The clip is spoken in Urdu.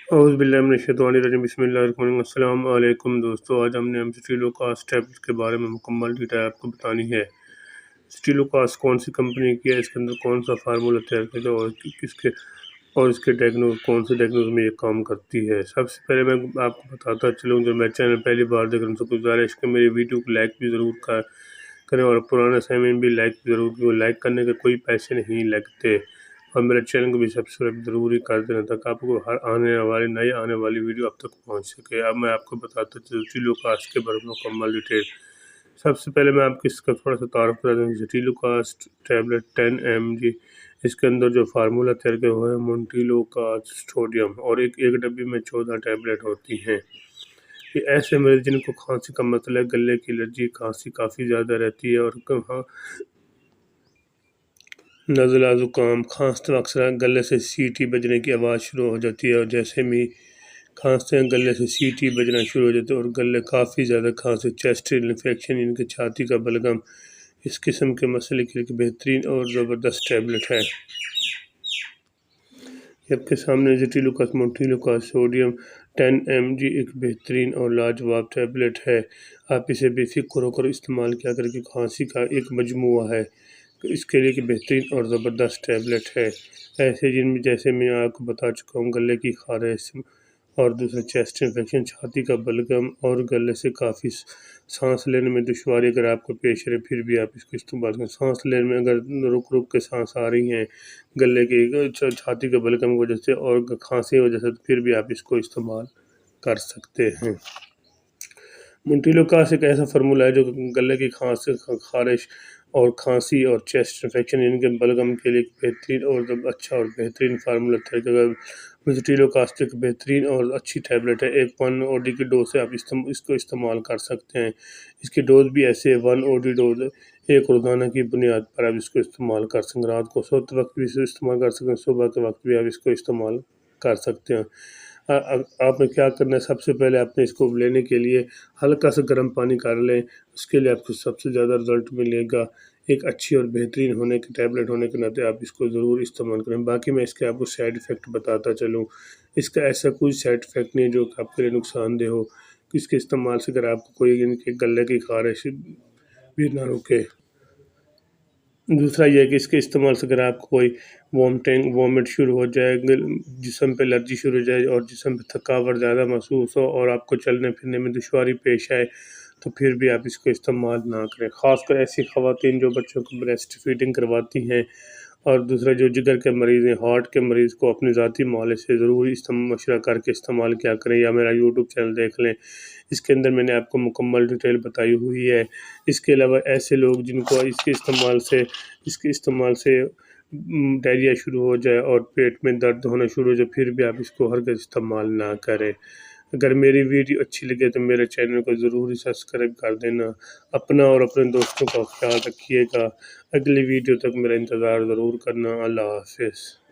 اعوذ باللہ من الشیطان الرجیم بسم اللہ الرحمن الرحیم السلام علیکم دوستو، آج ہم نے اسٹیلوکاسٹ ٹیبلٹ کے بارے میں مکمل ڈیٹیل آپ کو بتانی ہے۔ اسٹیلوکاسٹ کون سی کمپنی کی ہے، اس کے اندر کون سا فارمولہ تیار کیا گیا اور اس کے کون سے ٹیکنالوجی میں یہ کام کرتی ہے۔ سب سے پہلے میں آپ کو بتاتا چلوں، جو میں چینل پہلی بار دیکھ رہا ہوں تو گزارش کہ میری ویڈیو کو لائک بھی ضرور کریں اور پرانا سامعین بھی لائک ضرور کریں۔ لائک کرنے کے کوئی پیسے نہیں لگتے اور میرے چینل کو بھی سبسکرائب ضروری کر دینا تاکہ آپ کو ہر آنے والی ویڈیو اب تک پہنچ سکے۔ اب میں آپ کو بتاتا چلوں اسٹیلوکاسٹ کے بارے میں مکمل ڈیٹیل۔ سب سے پہلے میں آپ کو اس کا تھوڑا سا تعارف کرا دوں۔ اسٹیلوکاسٹ ٹیبلٹ 10 mg، اس کے اندر جو فارمولہ تیار کیا ہوا ہے مونٹیلوکاسٹ سوڈیم، اور ایک ڈبی میں 14 ٹیبلٹ ہوتی ہیں۔ یہ ایسے مریض جن کو کھانسی کا مسئلہ ہے، گلے کی الرجی، کھانسی کافی زیادہ رہتی ہے اور نزلہ، زکام، کھانستے اکثر گلے سے سیٹی بجنے کی آواز شروع ہو جاتی ہے، اور جیسے میں کھانستے ہیں گلے سے سیٹی بجنا شروع ہو جاتے ہیں اور گلے کافی زیادہ کھانسی، چیسٹ انفیکشن، ان کے چھاتی کا بلغم، اس قسم کے مسئلے کے لیے بہترین اور زبردست ٹیبلٹ ہے۔ یہ آپ کے سامنے اسٹیلوکاسٹ مونٹیلوکاسٹ سوڈیم 10 mg ایک بہترین اور لاجواب ٹیبلٹ ہے۔ آپ اسے بے فکر ہو کر استعمال کیا کریں کہ کھانسی کا ایک مجموعہ ہے، اس کے لیے ایک بہترین اور زبردست ٹیبلٹ ہے۔ ایسے جن میں جیسے میں آپ کو بتا چکا ہوں، گلے کی خارش اور دوسرا چیسٹ انفیکشن، چھاتی کا بلغم اور گلے سے کافی سانس لینے میں دشواری اگر آپ کو پیش رہے، پھر بھی آپ اس کو استعمال کریں۔ سانس لینے میں اگر رک کے سانس آ رہی ہیں گلے کی چھاتی کے بلغم کی وجہ سے اور کھانسی کی وجہ سے، تو پھر بھی آپ اس کو استعمال کر سکتے ہیں۔ مونٹیلوکاسٹ ایک ایسا فارمولہ ہے جو گلے کی خارش اور کھانسی اور چیسٹ انفیکشن، ان کے بلغم کے لیے ایک بہترین اور اچھا اور بہترین فارمولہ ہے۔ اسٹیلوکاسٹ ایک بہترین اور اچھی ٹیبلٹ ہے۔ ایک 1 OD کی ڈوز سے آپ اس کو استعمال کر سکتے ہیں۔ اس کی ڈوز بھی ایسے 1 OD ڈوز ایک روزانہ کی بنیاد پر آپ اس کو استعمال کر سکتے ہیں۔ رات کو سوتے وقت بھی اسے استعمال کر سکتے ہیں، صبح کے وقت بھی آپ اس کو استعمال کر سکتے ہیں۔ آپ نے کیا کرنا ہے، سب سے پہلے آپ نے اس کو لینے کے لیے ہلکا سا گرم پانی کر لیں۔ اس کے لیے آپ کو سب سے زیادہ رزلٹ ملے گا۔ ایک اچھی اور بہترین ہونے کے ٹیبلٹ ہونے کے ناطے آپ اس کو ضرور استعمال کریں۔ باقی میں اس کے آپ کو سائیڈ ایفیکٹ بتاتا چلوں۔ اس کا ایسا کوئی سائیڈ ایفیکٹ نہیں جو کہ آپ کے لیے نقصان دہ ہو۔ اس کے استعمال سے اگر آپ کو کوئی گلے کی خارش بھی نہ رکے۔ دوسرا یہ ہے کہ اس کے استعمال سے اگر آپ کو کوئی وومٹ شروع ہو جائے، جسم پہ الرجی شروع ہو جائے اور جسم پہ تھکاوٹ زیادہ محسوس ہو اور آپ کو چلنے پھرنے میں دشواری پیش آئے، تو پھر بھی آپ اس کو استعمال نہ کریں۔ خاص کر ایسی خواتین جو بچوں کو بریسٹ فیڈنگ کرواتی ہیں، اور دوسرا جو جگر کے مریض ہیں، ہارٹ کے مریض کو اپنے ذاتی معالجے سے ضرور مشورہ کر کے استعمال کیا کریں، یا میرا یوٹیوب چینل دیکھ لیں۔ اس کے اندر میں نے آپ کو مکمل ڈیٹیل بتائی ہوئی ہے۔ اس کے علاوہ ایسے لوگ جن کو اس کے استعمال سے ڈائریا شروع ہو جائے اور پیٹ میں درد ہونا شروع ہو جائے، پھر بھی آپ اس کو ہرگز استعمال نہ کریں۔ اگر میری ویڈیو اچھی لگے تو میرے چینل کو ضرور سبسکرائب کر دینا۔ اپنا اور اپنے دوستوں کا خیال رکھیے گا۔ اگلی ویڈیو تک میرا انتظار ضرور کرنا۔ اللہ حافظ۔